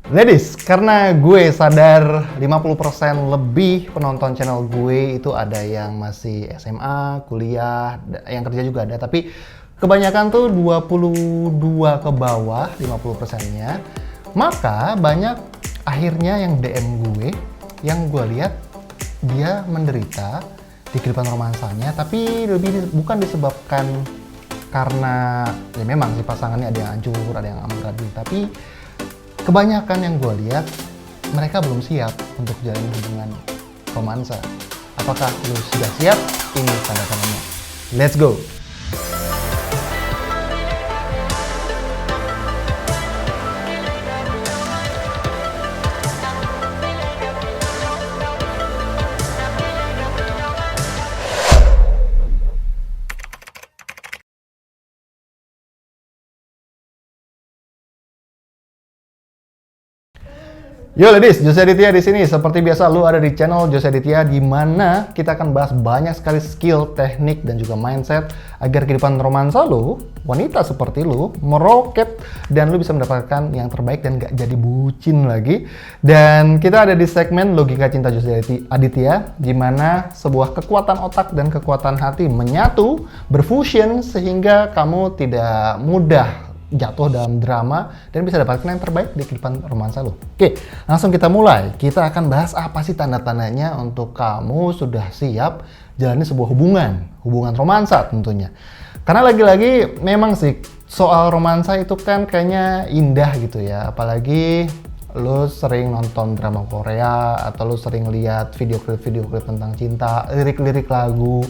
Ladies, karena gue sadar 50% lebih penonton channel gue itu ada yang masih SMA, kuliah, yang kerja juga ada. Tapi kebanyakan tuh 22 ke bawah, 50%-nya. Maka banyak akhirnya yang DM gue, yang gue lihat dia menderita di kehidupan romansanya, tapi bukan disebabkan karena ya memang si pasangannya ada yang hancur, ada yang amburadul, tapi kebanyakan yang gue lihat, mereka belum siap untuk jalin hubungan romansa. Apakah lu sudah siap? Ini tanda-tandanya. Let's go! Yo ladies, Jose Aditya di sini. Seperti biasa, lu ada di channel Jose Aditya, di mana kita akan bahas banyak sekali skill, teknik, dan juga mindset agar kehidupan romansa lu, wanita seperti lu, meroket dan lu bisa mendapatkan yang terbaik dan gak jadi bucin lagi. Dan kita ada di segmen Logika Cinta Jose Aditya, di mana sebuah kekuatan otak dan kekuatan hati menyatu, berfusion sehingga kamu tidak mudah jatuh dalam drama dan bisa dapatkan yang terbaik di kehidupan romansa lo. Oke, langsung kita mulai. Kita akan bahas apa sih tanda-tandanya untuk kamu sudah siap jalani sebuah hubungan romansa tentunya. Karena lagi-lagi memang sih soal romansa itu kan kayaknya indah gitu ya, apalagi lu sering nonton drama Korea atau lu sering lihat video klip tentang cinta, lirik-lirik lagu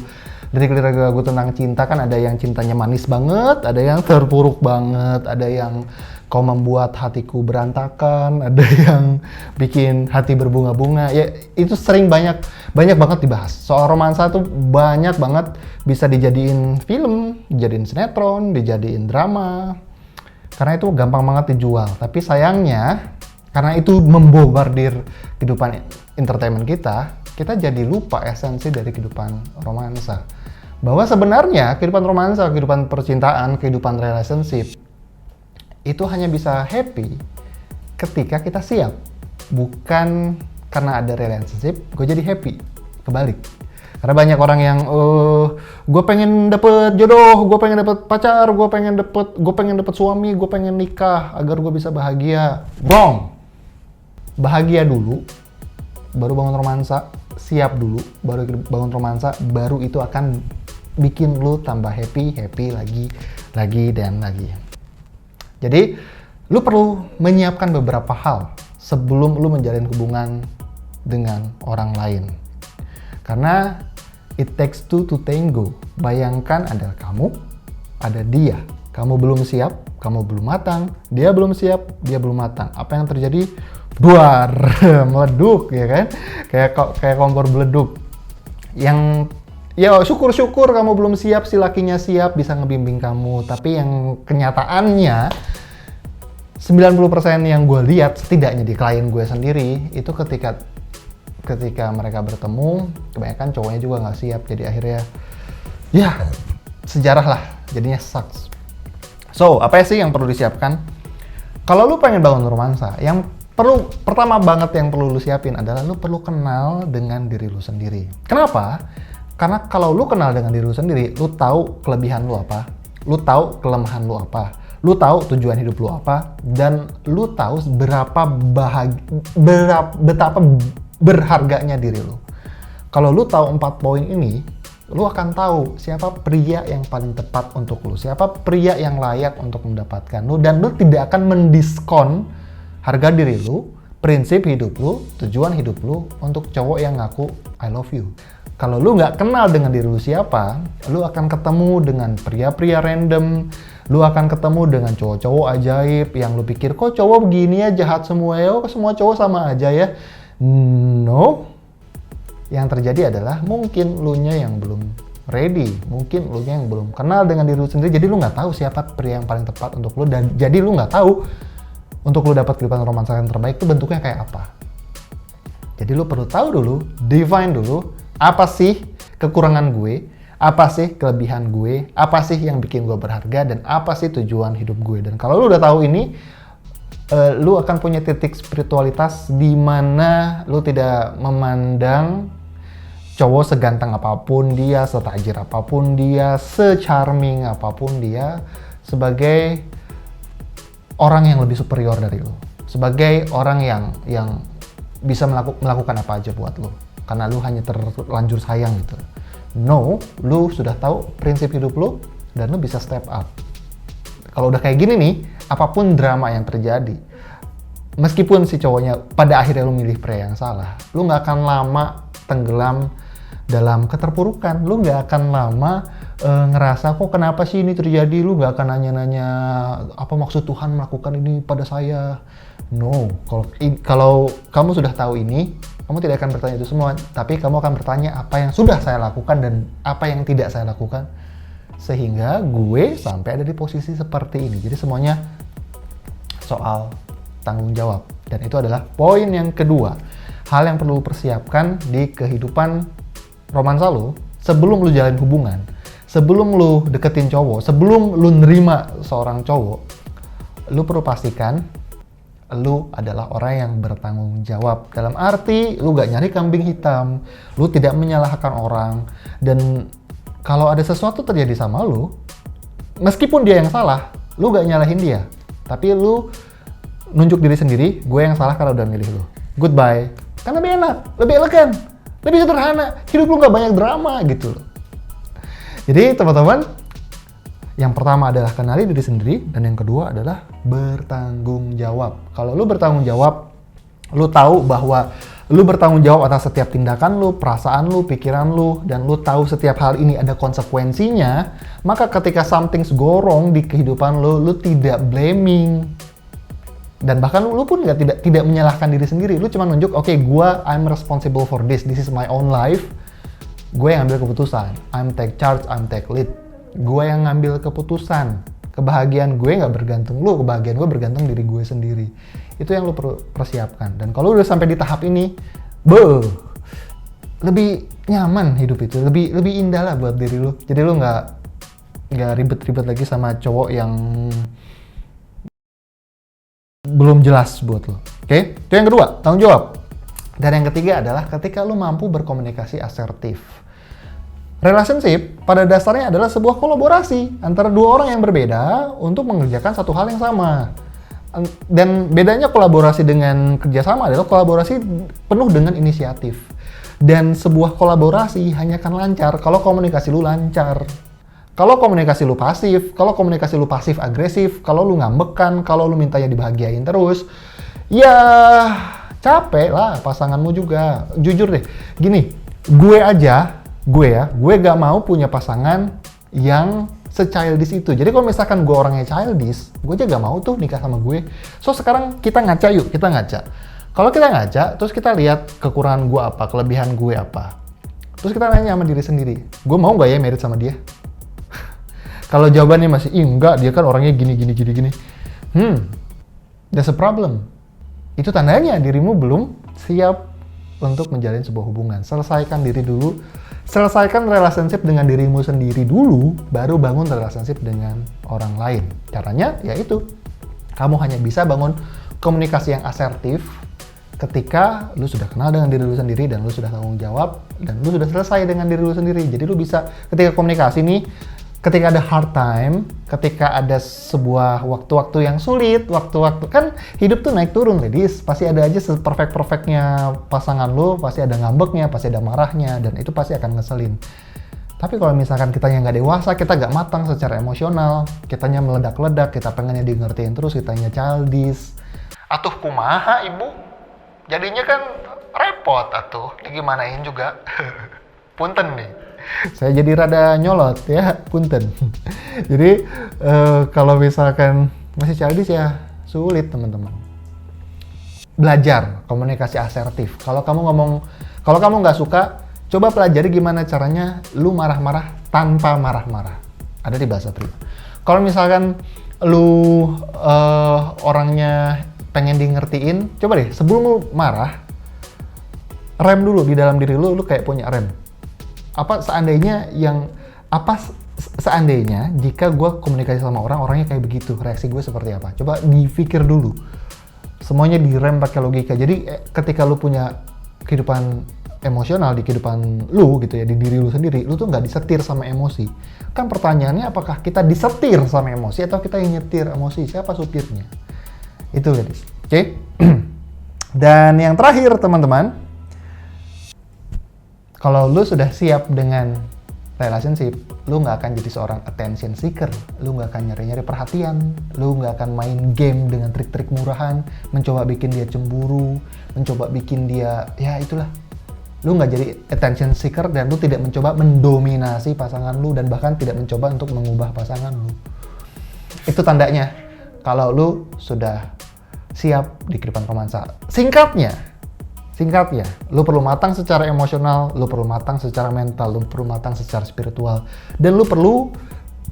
tentang cinta kan ada yang cintanya manis banget, ada yang terpuruk banget, ada yang kau membuat hatiku berantakan, ada yang bikin hati berbunga-bunga. Ya itu sering banyak banget dibahas. Soal romansa tuh banyak banget bisa dijadiin film, dijadiin sinetron, dijadiin drama. Karena itu gampang banget dijual. Tapi sayangnya karena itu membombardir kehidupan entertainment kita jadi lupa esensi dari kehidupan romansa. Bahwa sebenarnya kehidupan romansa, kehidupan percintaan, kehidupan relationship itu hanya bisa happy ketika kita siap. Bukan karena ada relationship, gue jadi happy. Kebalik. Karena banyak orang yang, gue pengen dapet jodoh, gue pengen dapet pacar, gue pengen dapet suami, gue pengen nikah agar gue bisa bahagia. Wrong. Bahagia dulu, baru bangun romansa. Siap dulu, baru bangun romansa, baru itu akan bikin lu tambah happy lagi dan lagi. Jadi, lu perlu menyiapkan beberapa hal sebelum lu menjalin hubungan dengan orang lain. Karena it takes two to tango. Bayangkan ada kamu, ada dia. Kamu belum siap, kamu belum matang, dia belum siap, dia belum matang. Apa yang terjadi? Buar, meleduk ya kan? Kayak kompor beleduk. Yang ya syukur-syukur kamu belum siap, si lakinya siap bisa ngebimbing kamu. Tapi yang kenyataannya 90% yang gue lihat setidaknya di klien gue sendiri itu ketika mereka bertemu, kebanyakan cowoknya juga nggak siap. Jadi akhirnya ya sejarah lah, jadinya sucks. So, apa sih yang perlu disiapkan? Kalau lu pengen bangun romansa, pertama banget yang perlu lu siapin adalah lu perlu kenal dengan diri lu sendiri. Kenapa? Karena kalau lu kenal dengan diri lu sendiri, lu tahu kelebihan lu apa, lu tahu kelemahan lu apa, lu tahu tujuan hidup lu apa, dan lu tahu betapa berharganya diri lu. Kalau lu tahu 4 poin ini, lu akan tahu siapa pria yang paling tepat untuk lu, siapa pria yang layak untuk mendapatkan lu, dan lu tidak akan mendiskon harga diri lu, prinsip hidup lu, tujuan hidup lu untuk cowok yang ngaku I love you. Kalau lu nggak kenal dengan diri lu siapa, lu akan ketemu dengan pria-pria random, lu akan ketemu dengan cowok-cowok ajaib yang lu pikir kok cowok begini ya jahat semua ya, semua cowok sama aja ya. No. Yang terjadi adalah mungkin lu nya yang belum ready, mungkin lu nya yang belum kenal dengan diri lu sendiri, jadi lu nggak tahu siapa pria yang paling tepat untuk lu, dan jadi lu nggak tahu untuk lu dapat kehidupan romansa yang terbaik itu bentuknya kayak apa. Jadi lu perlu tahu dulu, define dulu, apa sih kekurangan gue, apa sih kelebihan gue, apa sih yang bikin gue berharga, dan apa sih tujuan hidup gue. Dan kalau lu udah tahu ini, lu akan punya titik spiritualitas di mana lu tidak memandang cowok seganteng apapun dia, setajir apapun dia, secharming apapun dia, sebagai orang yang lebih superior dari lu, sebagai orang yang bisa melakukan apa aja buat lu, karena lu hanya terlanjur sayang gitu. No, lu sudah tahu prinsip hidup lu dan lu bisa step up. Kalau udah kayak gini nih, apapun drama yang terjadi, meskipun si cowoknya pada akhirnya lu milih pria yang salah, lu nggak akan lama tenggelam dalam keterpurukan. Lu nggak akan lama ngerasa kok kenapa sih ini terjadi. Lu nggak akan nanya-nanya apa maksud Tuhan melakukan ini pada saya. No, kalau kamu sudah tahu ini, kamu tidak akan bertanya itu semua, tapi kamu akan bertanya apa yang sudah saya lakukan dan apa yang tidak saya lakukan sehingga gue sampai ada di posisi seperti ini. Jadi semuanya soal tanggung jawab, dan itu adalah poin yang kedua. Hal yang perlu persiapkan di kehidupan romansa lu sebelum lu jalin hubungan, sebelum lu deketin cowok, sebelum lu nerima seorang cowok, lu perlu pastikan lu adalah orang yang bertanggung jawab. Dalam arti lu gak nyari kambing hitam, lu tidak menyalahkan orang, dan kalau ada sesuatu terjadi sama lu, meskipun dia yang salah, lu gak nyalahin dia, tapi lu nunjuk diri sendiri, gue yang salah karena udah milih lu. Goodbye. Kan lebih enak, lebih elegan, lebih sederhana, hidup lu gak banyak drama gitu loh. Jadi teman-teman, yang pertama adalah kenali diri sendiri, dan yang kedua adalah bertanggung jawab. Kalau lu bertanggung jawab, lu tahu bahwa lu bertanggung jawab atas setiap tindakan lu, perasaan lu, pikiran lu, dan lu tahu setiap hal ini ada konsekuensinya, maka ketika something's go wrong di kehidupan lu, lu tidak blaming. Dan bahkan lu pun tidak menyalahkan diri sendiri. Lu cuma nunjuk, oke, I'm responsible for this is my own life. Gue yang ambil keputusan. I'm take charge, I'm take lead. Gue yang ngambil keputusan. Kebahagiaan gue nggak bergantung lu, kebahagiaan gue bergantung diri gue sendiri. Itu yang lu perlu persiapkan. Dan kalau udah sampai di tahap ini, lebih nyaman hidup itu, lebih indah lah buat diri lu. Jadi lu nggak ribet-ribet lagi sama cowok yang belum jelas buat lo. Oke? Itu yang kedua, tanggung jawab. Dan yang ketiga adalah ketika lo mampu berkomunikasi asertif. Relationship pada dasarnya adalah sebuah kolaborasi antara dua orang yang berbeda untuk mengerjakan satu hal yang sama. Dan bedanya kolaborasi dengan kerjasama adalah kolaborasi penuh dengan inisiatif. Dan sebuah kolaborasi hanya akan lancar kalau komunikasi lu lancar. Kalau komunikasi lu pasif, kalau komunikasi lu pasif agresif, kalau lu ngambekan, kalau lu mintanya dibahagiain terus, ya capek lah pasanganmu juga. Jujur deh, gini, gue gak mau punya pasangan yang se-childish itu. Jadi kalau misalkan gue orangnya childish, gue aja gak mau tuh nikah sama gue. So sekarang kita ngaca yuk, kita ngaca. Kalau kita ngaca, terus kita lihat kekurangan gue apa, kelebihan gue apa. Terus kita nanya sama diri sendiri, gue mau gak ya married sama dia? Kalau jawabannya masih, enggak, dia kan orangnya gini. That's a problem. Itu tandanya dirimu belum siap untuk menjalin sebuah hubungan. Selesaikan diri dulu, selesaikan relationship dengan dirimu sendiri dulu, baru bangun relationship dengan orang lain. Caranya yaitu, kamu hanya bisa bangun komunikasi yang asertif ketika lu sudah kenal dengan diri lu sendiri, dan lu sudah tanggung jawab, dan lu sudah selesai dengan diri lu sendiri. Jadi lu bisa, ketika komunikasi nih, ketika ada hard time, ketika ada sebuah waktu-waktu yang sulit, waktu-waktu kan hidup tuh naik turun, ladies. Pasti ada aja perfect-perfectnya pasangan lu, pasti ada ngambeknya, pasti ada marahnya, dan itu pasti akan ngeselin. Tapi kalau misalkan kitanya nggak dewasa, kita nggak matang secara emosional, kitanya meledak-ledak, kita pengennya di ngertiin terus, kitanya childish. Atuh kumaha ibu? Jadinya kan repot atuh, digimanain juga. Punten nih. Saya jadi rada nyolot ya, punten. Jadi kalau misalkan masih childish ya sulit teman-teman. Belajar komunikasi asertif. Kalau kamu nggak suka, coba pelajari gimana caranya lu marah-marah tanpa marah-marah. Ada di bahasa pria. Kalau misalkan lu orangnya pengen di ngertiin, coba deh sebelum lu marah, rem dulu di dalam diri lu kayak punya rem. Seandainya jika gue komunikasi sama orangnya kayak begitu, reaksi gue seperti apa? Coba dipikir dulu. Semuanya direm pakai logika. Jadi ketika lu punya kehidupan emosional di kehidupan lu gitu ya, di diri lu sendiri, lu tuh nggak disetir sama emosi. Kan pertanyaannya apakah kita disetir sama emosi atau kita yang nyetir emosi? Siapa supirnya? Itu guys. Oke? Dan yang terakhir teman-teman, kalau lu sudah siap dengan relationship, lu nggak akan jadi seorang attention seeker, lu nggak akan nyari-nyari perhatian, lu nggak akan main game dengan trik-trik murahan, mencoba bikin dia cemburu, mencoba bikin dia, ya itulah. Lu nggak jadi attention seeker dan lu tidak mencoba mendominasi pasangan lu dan bahkan tidak mencoba untuk mengubah pasangan lu. Itu tandanya kalau lu sudah siap di kehidupan romansa. Singkatnya, lu perlu matang secara emosional, lu perlu matang secara mental, lu perlu matang secara spiritual, dan lu perlu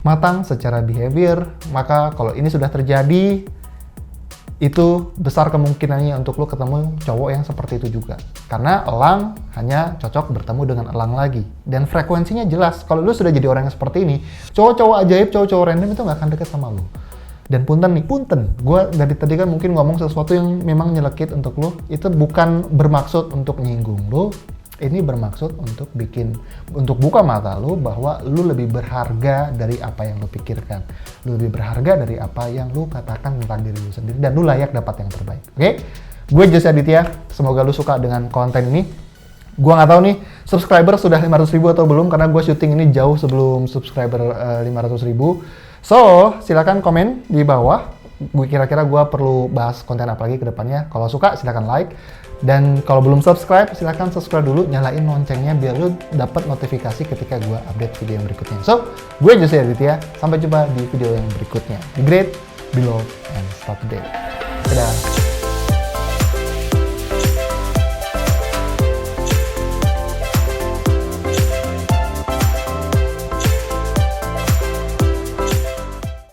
matang secara behavior. Maka kalau ini sudah terjadi, itu besar kemungkinannya untuk lu ketemu cowok yang seperti itu juga. Karena elang hanya cocok bertemu dengan elang lagi. Dan frekuensinya jelas, kalau lu sudah jadi orang yang seperti ini, cowok-cowok ajaib, cowok-cowok random itu nggak akan deket sama lu. Dan punten, gue dari tadi kan mungkin ngomong sesuatu yang memang nyelekit untuk lo, itu bukan bermaksud untuk nyinggung lo, ini bermaksud untuk untuk buka mata lo bahwa lo lebih berharga dari apa yang lo pikirkan, lo lebih berharga dari apa yang lo katakan tentang diri lo sendiri, dan lo layak dapat yang terbaik. Oke? Gue Jose Aditya, semoga lo suka dengan konten ini. Gue nggak tahu nih, subscriber sudah 500.000 atau belum, karena gue syuting ini jauh sebelum subscriber 500.000. So, silakan komen di bawah. Kira-kira gue perlu bahas konten apa lagi ke depannya. Kalau suka, silakan like. Dan kalau belum subscribe, silakan subscribe dulu. Nyalain loncengnya biar lu dapat notifikasi ketika gue update video yang berikutnya. So, gue Jose Aditya. Sampai jumpa di video yang berikutnya. Be great, be loved, and start the day. Dadah.